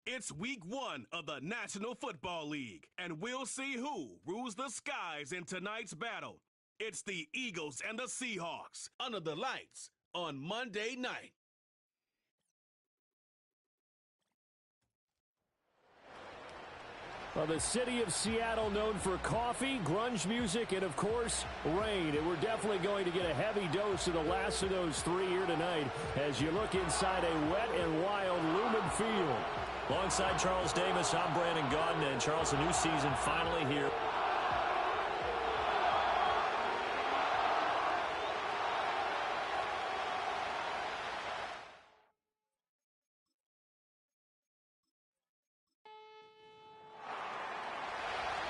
It's week 1 of the National Football League, and we'll see who rules the skies in tonight's battle. It's the Eagles and the Seahawks under the lights on Monday night. Well, the city of Seattle known for coffee, grunge music, and, of course, rain. And we're definitely going to get a heavy dose of the last of those three here tonight as you look inside a wet and wild Lumen Field. Alongside Charles Davis, I'm Brandon Gaudin, and Charles, a new season finally here.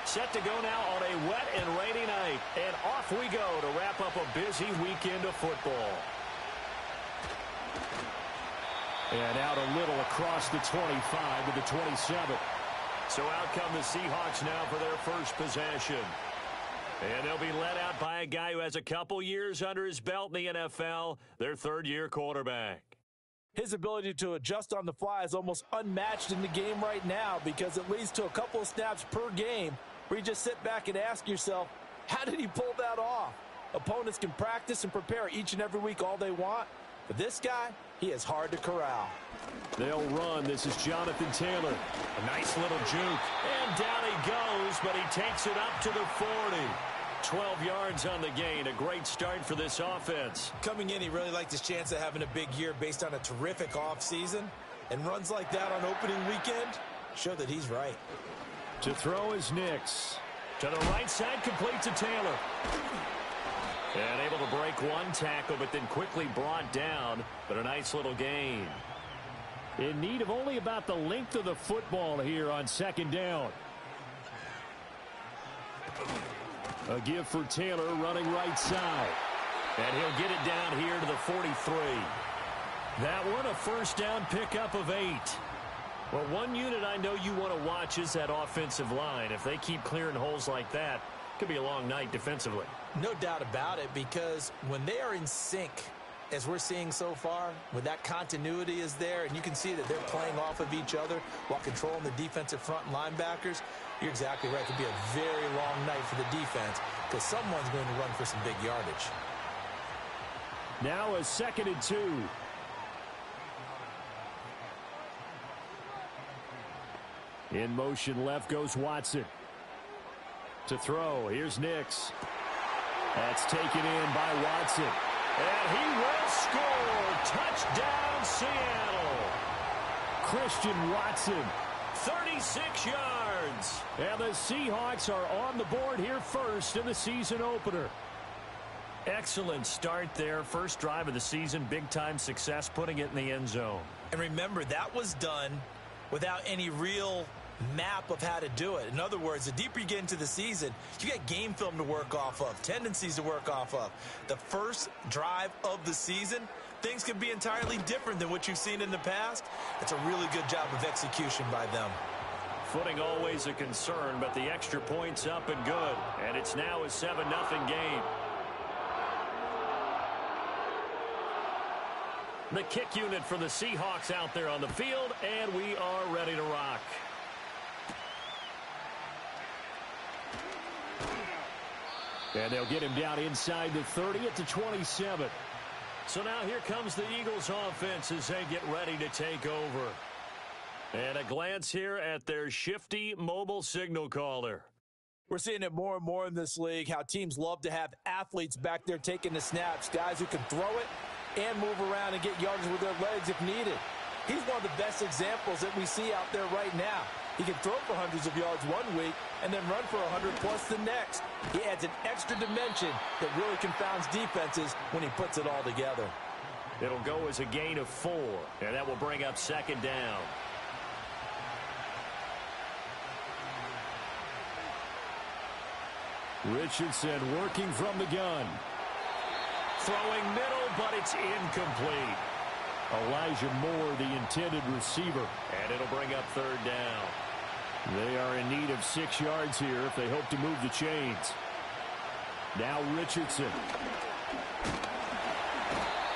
Set to go now on a wet and rainy night. And off we go to wrap up a busy weekend of football. And out a little across the 25 to the 27. So out come the Seahawks now for their first possession. And they'll be led out by a guy who has a couple years under his belt in the NFL, their third-year quarterback. His ability to adjust on the fly is almost unmatched in the game right now because it leads to a couple of snaps per game where you just sit back and ask yourself, how did he pull that off? Opponents can practice and prepare each and every week all they want, but this guy, he is hard to corral. They'll run. This is Jonathan Taylor. A nice little juke. And down he goes, but he takes it up to the 40. 12 yards on the gain. A great start for this offense. Coming in, he really liked his chance of having a big year based on a terrific offseason. And runs like that on opening weekend show that he's right. To throw is Nix. To the right side, complete to Taylor. And able to break one tackle, but then quickly brought down. But a nice little gain. In need of only about the length of the football here on second down. A give for Taylor running right side. And he'll get it down here to the 43. That one a first down pickup of 8. Well, one unit I know you want to watch is that offensive line. If they keep clearing holes like that, it could be a long night defensively. No doubt about it, because when they are in sync, as we're seeing so far, when that continuity is there, and you can see that they're playing off of each other while controlling the defensive front linebackers, you're exactly right. It could be a very long night for the defense because someone's going to run for some big yardage. Now a 2nd and 2. In motion left goes Watson. To throw, here's Nix. That's taken in by Watson. And he will score. Touchdown, Seattle. Christian Watson. 36 yards. And the Seahawks are on the board here first in the season opener. Excellent start there. First drive of the season. Big-time success putting it in the end zone. And remember, that was done without any real map of how to do it. In other words, the deeper you get into the season, you got game film to work off of, tendencies to work off of. The first drive of the season, things can be entirely different than what you've seen in the past. It's a really good job of execution by them. Footing always a concern, but the extra point's up and good. And it's now a 7-0 game. The kick unit for the Seahawks out there on the field, and we are ready to rock. And they'll get him down inside the 30 at the 27. So now here comes the Eagles offense as they get ready to take over. And a glance here at their shifty mobile signal caller. We're seeing it more and more in this league, how teams love to have athletes back there taking the snaps, guys who can throw it and move around and get yardage with their legs if needed. He's one of the best examples that we see out there right now. He can throw for hundreds of yards one week and then run for 100+ the next. He adds an extra dimension that really confounds defenses when he puts it all together. It'll go as a gain of 4, and that will bring up second down. Richardson working from the gun. Throwing middle, but it's incomplete. Elijah Moore, the intended receiver. And it'll bring up third down. They are in need of 6 yards here if they hope to move the chains. Now Richardson.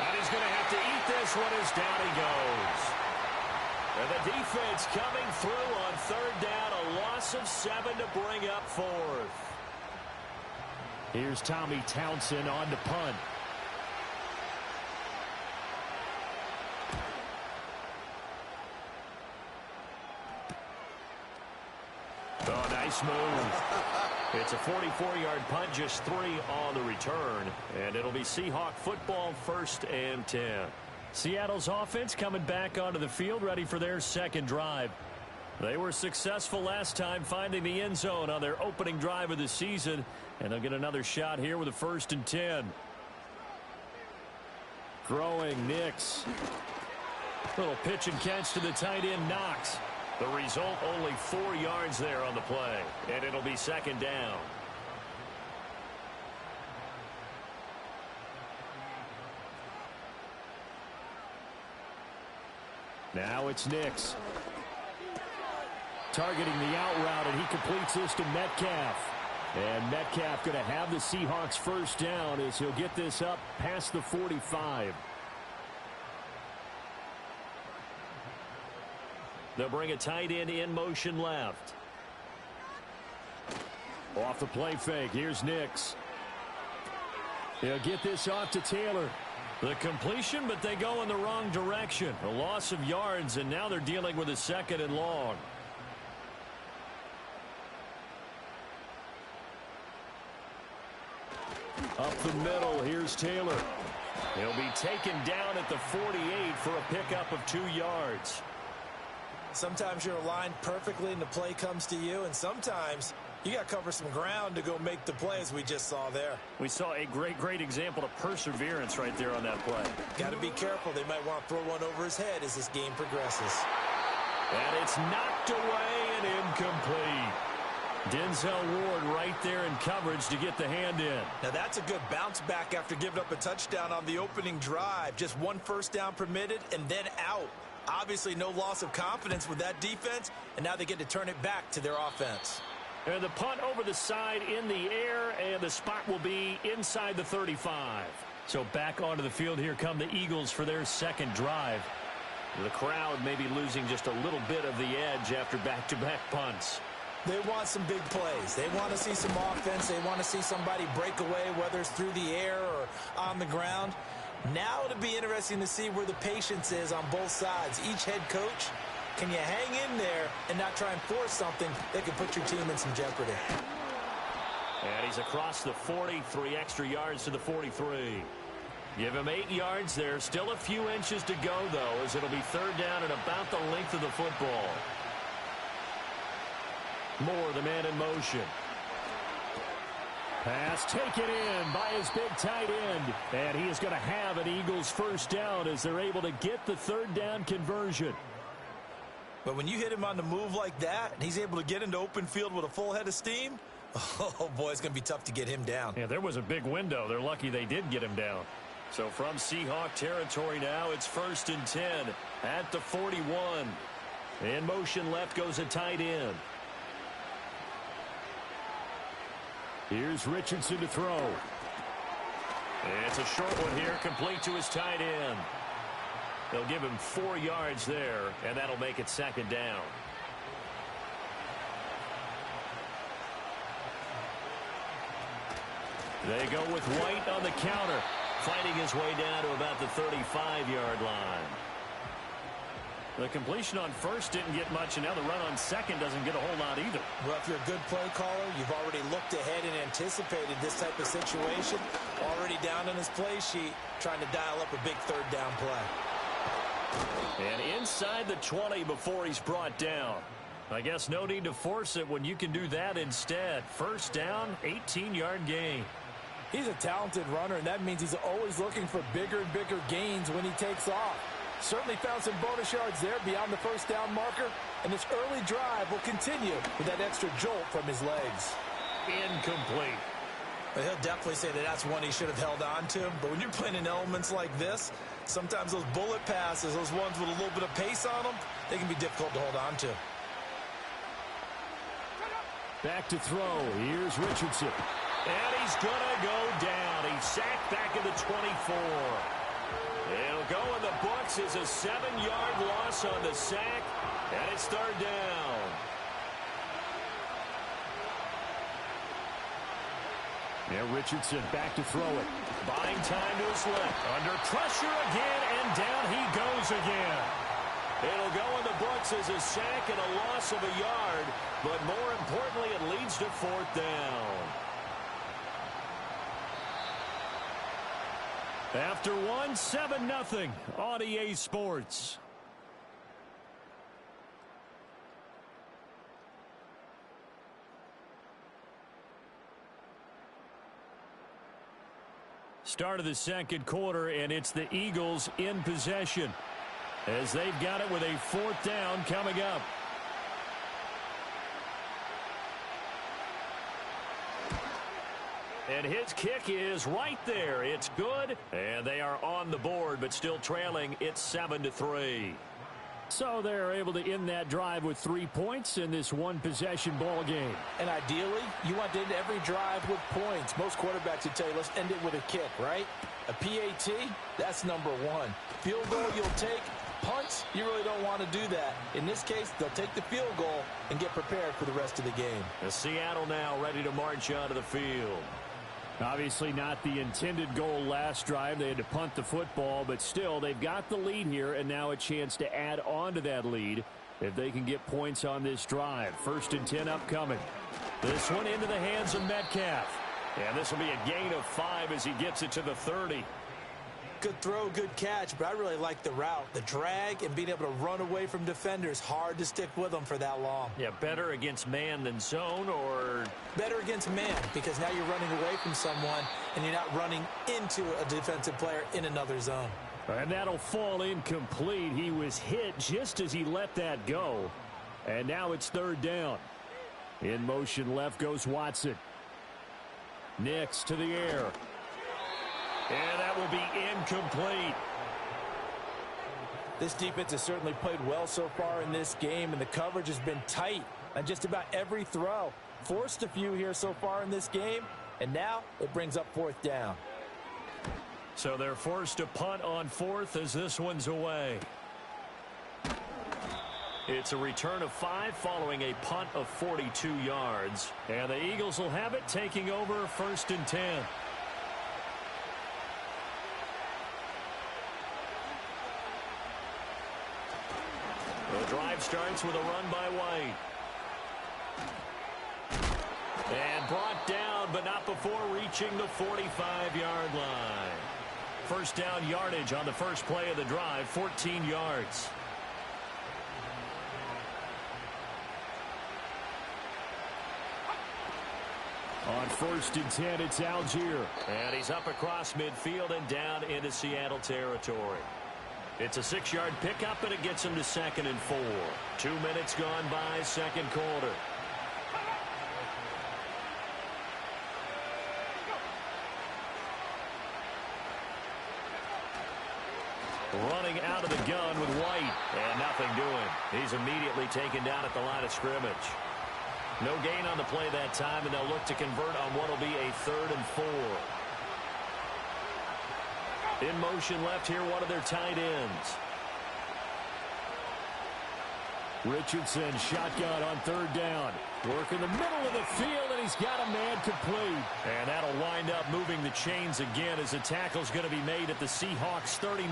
And he's going to have to eat this one as down he goes. And the defense coming through on third down, a loss of 7 to bring up fourth. Here's Tommy Townsend on to punt. Oh, nice move. It's a 44-yard punt, just 3 on the return. And it'll be Seahawk football, 1st and 10. Seattle's offense coming back onto the field, ready for their second drive. They were successful last time finding the end zone on their opening drive of the season, and they'll get another shot here with a 1st and 10. Throwing Nix. Little pitch and catch to the tight end, Knox. The result, only 4 yards there on the play, and it'll be 2nd down. Now it's Nix. Targeting the out route, and he completes this to Metcalf. And Metcalf going to have the Seahawks 1st down as he'll get this up past the 45. They'll bring a tight end in motion left. Off the play fake, here's Nix. He'll get this off to Taylor. The completion, but they go in the wrong direction. A loss of yards, and now they're dealing with a 2nd and long. Up the middle, here's Taylor. He'll be taken down at the 48 for a pickup of 2 yards. Sometimes you're aligned perfectly and the play comes to you, and sometimes you got to cover some ground to go make the play, as we just saw there. We saw a great example of perseverance right there on that play. Got to be careful. They might want to throw one over his head as this game progresses. And it's knocked away and incomplete. Denzel Ward right there in coverage to get the hand in. Now that's a good bounce back after giving up a touchdown on the opening drive. Just 1 first down permitted and then out. Obviously no loss of confidence with that defense, and now they get to turn it back to their offense. And the punt over the side in the air, and the spot will be inside the 35. So back onto the field here come the Eagles for their 2nd drive. The crowd may be losing just a little bit of the edge after back-to-back punts. They want some big plays. They want to see some offense. They want to see somebody break away, whether it's through the air or on the ground. Now it'll be interesting to see where the patience is on both sides. Each head coach, can you hang in there and not try and force something that could put your team in some jeopardy? And he's across the 40, 3 extra yards to the 43. Give him 8 yards there. Still a few inches to go, though, as it'll be 3rd down and about the length of the football. Moore, the man in motion. Pass taken in by his big tight end. And he is going to have an Eagles 1st down as they're able to get the 3rd down conversion. But when you hit him on the move like that, and he's able to get into open field with a full head of steam, oh, boy, it's going to be tough to get him down. Yeah, there was a big window. They're lucky they did get him down. So from Seahawk territory now, it's 1st and 10 at the 41. In motion left goes a tight end. Here's Richardson to throw. It's a short one here, complete to his tight end. They'll give him 4 yards there, and that'll make it 2nd down. They go with White on the counter, fighting his way down to about the 35-yard line. The completion on 1st didn't get much, and now the run on 2nd doesn't get a whole lot either. Well, if you're a good play caller, you've already looked ahead and anticipated this type of situation. Already down on his play sheet, trying to dial up a big 3rd down play. And inside the 20 before he's brought down. I guess no need to force it when you can do that instead. 1st down, 18-yard gain. He's a talented runner, and that means he's always looking for bigger and bigger gains when he takes off. Certainly found some bonus yards there beyond the 1st down marker, and this early drive will continue with that extra jolt from his legs. Incomplete. But he'll definitely say that that's one he should have held on to. But when you're playing in elements like this, sometimes those bullet passes, those ones with a little bit of pace on them, they can be difficult to hold on to. Back to throw. Here's Richardson. And he's going to go down. He's sacked back at the 24. It'll go in the books as a 7-yard loss on the sack, and it's third down. Now Richardson back to throw it. Buying time to his left. Under pressure again, and down he goes again. It'll go in the books as a sack and a loss of a yard, but more importantly, it leads to fourth down. After 7-0 on EA Sports. Start of the second quarter, and it's the Eagles in possession as they've got it with a fourth down coming up. And his kick is right there. It's good, and they are on the board, but still trailing. It's 7-3. So they're able to end that drive with 3 points in this one-possession ball game. And ideally, you want to end every drive with points. Most quarterbacks would tell you, let's end it with a kick, right? A PAT, that's number one. Field goal you'll take. Punts, you really don't want to do that. In this case, they'll take the field goal and get prepared for the rest of the game. Seattle now ready to march onto the field. Obviously not the intended goal last drive. They had to punt the football, but still they've got the lead here, and now a chance to add on to that lead if they can get points on this drive. 1st and 10 upcoming. This one into the hands of Metcalf. And this will be a gain of 5 as he gets it to the 30. Good throw, good catch, but I really like the route. The drag and being able to run away from defenders. Hard to stick with them for that long. Yeah, better against man than zone, or better against man, because now you're running away from someone and you're not running into a defensive player in another zone. And that'll fall incomplete. He was hit just as he let that go. And now it's third down. In motion left goes Watson. Next to the air. And that will be incomplete. This defense has certainly played well so far in this game, and the coverage has been tight on just about every throw. Forced a few here so far in this game, and now it brings up fourth down. So they're forced to punt on fourth as this one's away. It's a return of 5 following a punt of 42 yards. And the Eagles will have it, taking over 1st and 10. The drive starts with a run by White. And brought down, but not before reaching the 45-yard line. First down yardage on the first play of the drive, 14 yards. On 1st and 10, it's Algier. And he's up across midfield and down into Seattle territory. It's a 6-yard pickup, and it gets him to 2nd and 4. 2 minutes gone by, second quarter. Running out of the gun with White, and nothing doing. He's immediately taken down at the line of scrimmage. No gain on the play that time, and they'll look to convert on what will be a 3rd and 4. In motion left here, one of their tight ends. Richardson shotgun on 3rd down. Work in the middle of the field, and he's got a man complete. And that'll wind up moving the chains again as the tackle's going to be made at the Seahawks 39.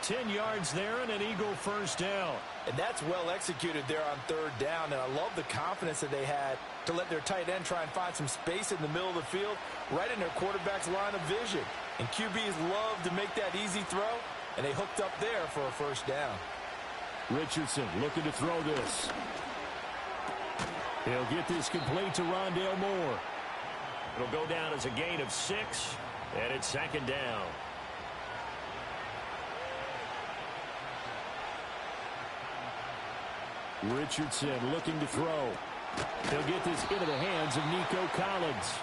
10 yards there and an Eagle first down. And that's well executed there on 3rd down, and I love the confidence that they had to let their tight end try and find some space in the middle of the field, right in their quarterback's line of vision. And QBs love to make that easy throw, and they hooked up there for a first down. Richardson looking to throw this. He'll get this complete to Rondale Moore. It'll go down as a gain of 6, and it's 2nd down. Richardson looking to throw. He'll get this into the hands of Nico Collins.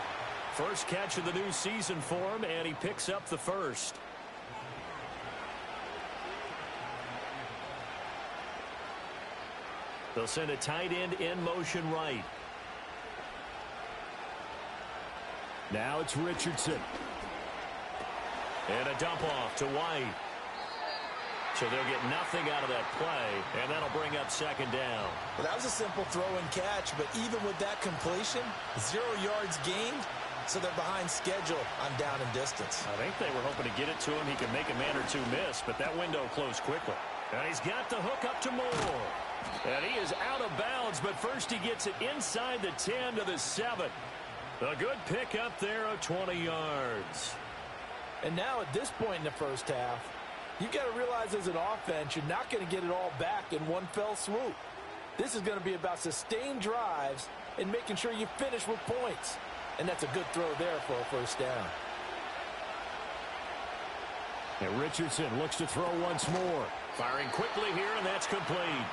First catch of the new season for him, and he picks up the first. They'll send a tight end in motion right. Now it's Richardson. And a dump off to White. So they'll get nothing out of that play, and that'll bring up second down. Well, that was a simple throw and catch, but even with that completion, 0 yards gained, so they're behind schedule on down and distance. I think they were hoping to get it to him. He could make a man or two miss, but that window closed quickly. And he's got the hook up to Moore. And he is out of bounds, but first he gets it inside the 10 to the 7. A good pickup there of 20 yards. And now at this point in the first half, you've got to realize as an offense, you're not going to get it all back in one fell swoop. This is going to be about sustained drives and making sure you finish with points. And that's a good throw there for a first down. And Richardson looks to throw once more. Firing quickly here, and that's complete.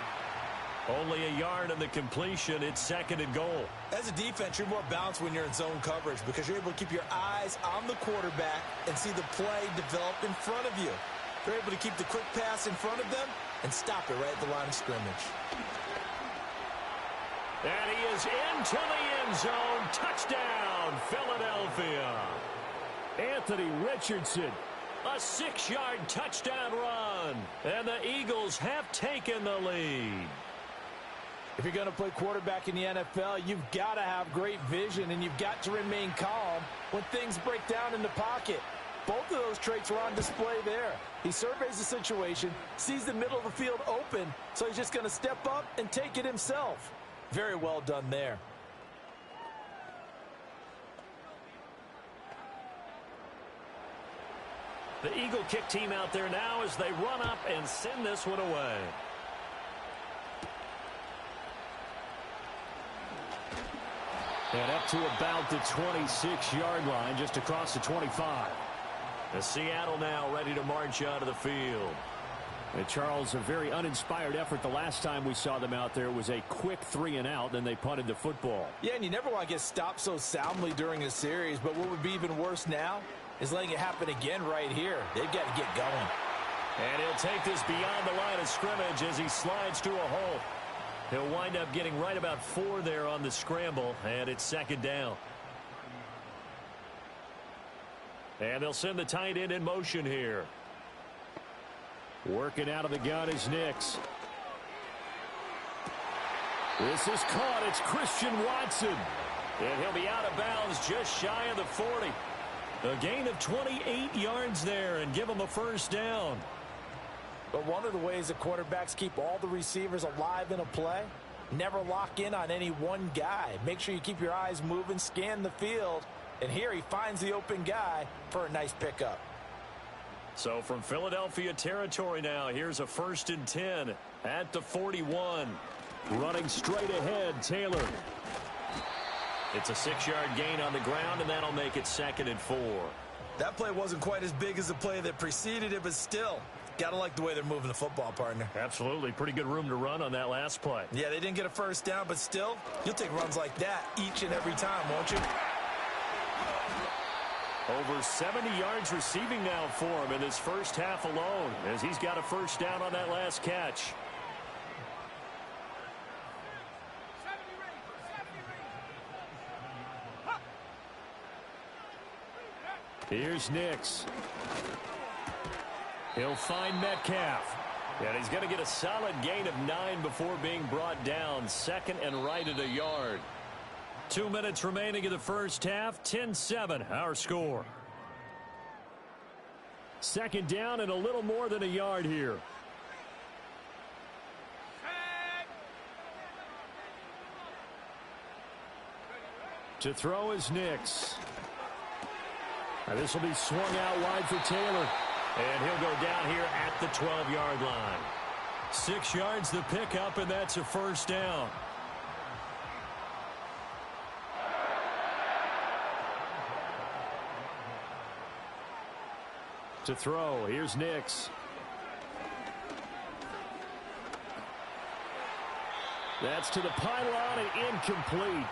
Only a yard on the completion. It's second and goal. As a defense, you're more balanced when you're in zone coverage because you're able to keep your eyes on the quarterback and see the play develop in front of you. They're able to keep the quick pass in front of them and stop it right at the line of scrimmage. And he is into the end zone. Touchdown, Philadelphia. Anthony Richardson. A 6-yard touchdown run. And the Eagles have taken the lead. If you're going to play quarterback in the NFL, you've got to have great vision, and you've got to remain calm when things break down in the pocket. Both of those traits were on display there. He surveys the situation, sees the middle of the field open, so he's just going to step up and take it himself. Very well done there. The Eagle kick team out there now as they run up and send this one away. And up to about the 26-yard line, just across the 25. The Seattle now ready to march out of the field. And Charles, a very uninspired effort. The last time we saw them out there was a quick 3-and-out, then they punted the football. Yeah, and you never want to get stopped so soundly during a series, but what would be even worse now is letting it happen again right here. They've got to get going. And he'll take this beyond the line of scrimmage as he slides to a hole. He'll wind up getting right about 4 there on the scramble, and it's second down. And they'll send the tight end in motion here. Working out of the gun is Nix. This is caught. It's Christian Watson. And he'll be out of bounds just shy of the 40. A gain of 28 yards there and give him a first down. But one of the ways that quarterbacks keep all the receivers alive in a play, never lock in on any one guy. Make sure you keep your eyes moving, scan the field, and here he finds the open guy for a nice pickup. So from Philadelphia territory now, here's a 1st and 10 at the 41. Running straight ahead, Taylor. It's a 6-yard gain on the ground, and that'll make it 2nd and 4. That play wasn't quite as big as the play that preceded it, but still, got to like the way they're moving the football, partner. Absolutely. Pretty good room to run on that last play. Yeah, they didn't get a first down, but still, you'll take runs like that each and every time, won't you? Over 70 yards receiving now for him in this first half alone, as he's got a first down on that last catch. Here's Nix. He'll find Metcalf. And he's going to get a solid gain of 9 before being brought down. 2nd and right at a yard. 2 minutes remaining in the first half. 10-7, our score. Second down and a little more than a yard here. To throw is Nix. This will be swung out wide for Taylor. And he'll go down here at the 12-yard line. 6 yards the pickup, and that's a first down. To throw, here's Nix. That's to the pylon and incomplete.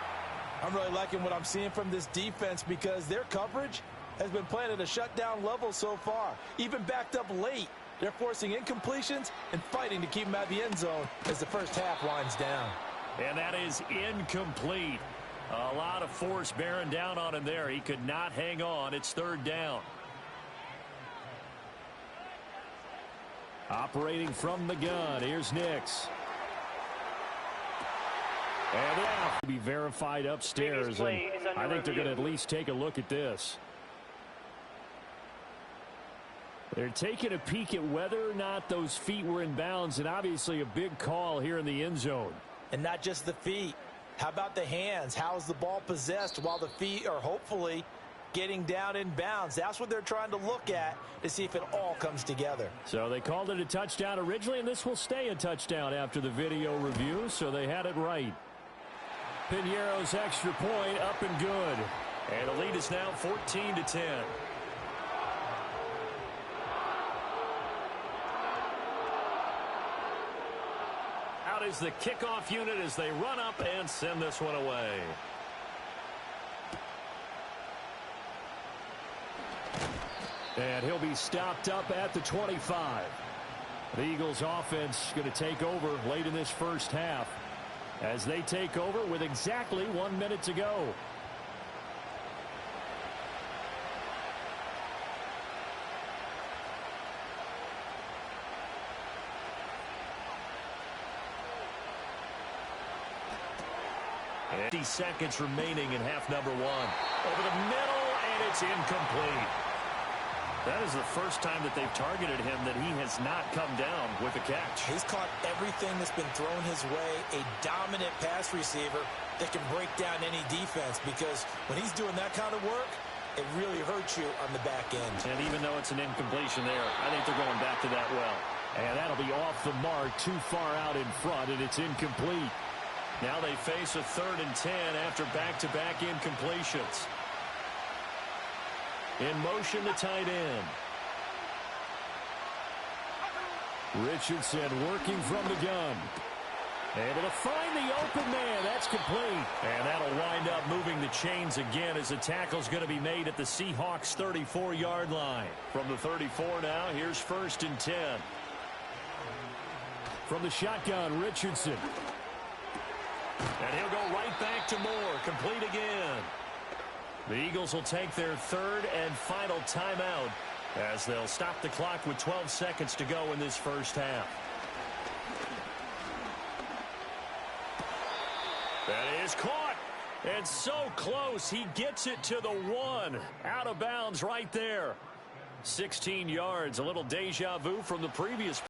I'm really liking what I'm seeing from this defense because their coverage has been playing at a shutdown level so far. Even backed up late, they're forcing incompletions and fighting to keep them out of the end zone as the first half winds down. And that is incomplete. A lot of force bearing down on him there. He could not hang on. It's third down. Operating from the gun, here's Nix. And now to be verified upstairs. And I think they're going to at least take a look at this. They're taking a peek at whether or not those feet were in bounds, and obviously a big call here in the end zone. And not just the feet. How about the hands? How is the ball possessed while the feet are hopefully getting down in bounds? That's what they're trying to look at to see if it all comes together. So they called it a touchdown originally, and this will stay a touchdown after the video review, so they had it right. Piñeiro's extra point up and good. And the lead is now 14-10. Out is the kickoff unit as they run up and send this one away. And he'll be stopped up at the 25. The Eagles offense going to take over late in this first half as they take over with exactly 1 minute to go. And 50 seconds remaining in half number one. Over the middle, and it's incomplete. That is the first time that they've targeted him that he has not come down with a catch. He's caught everything that's been thrown his way. A dominant pass receiver that can break down any defense, because when he's doing that kind of work, it really hurts you on the back end. And even though it's an incompletion there, I think they're going back to that well. And that'll be off the mark, too far out in front, and it's incomplete. Now they face a 3rd and 10 after back-to-back incompletions. In motion, the tight end. Richardson working from the gun. Able to find the open man. That's complete. And that'll wind up moving the chains again as the tackle's going to be made at the Seahawks' 34-yard line. From the 34 now, here's 1st and 10. From the shotgun, Richardson. And he'll go right back to Moore. Complete again. The Eagles will take their 3rd and final timeout as they'll stop the clock with 12 seconds to go in this first half. That is caught. And so close. He gets it to the 1. Out of bounds right there. 16 yards. A little deja vu from the previous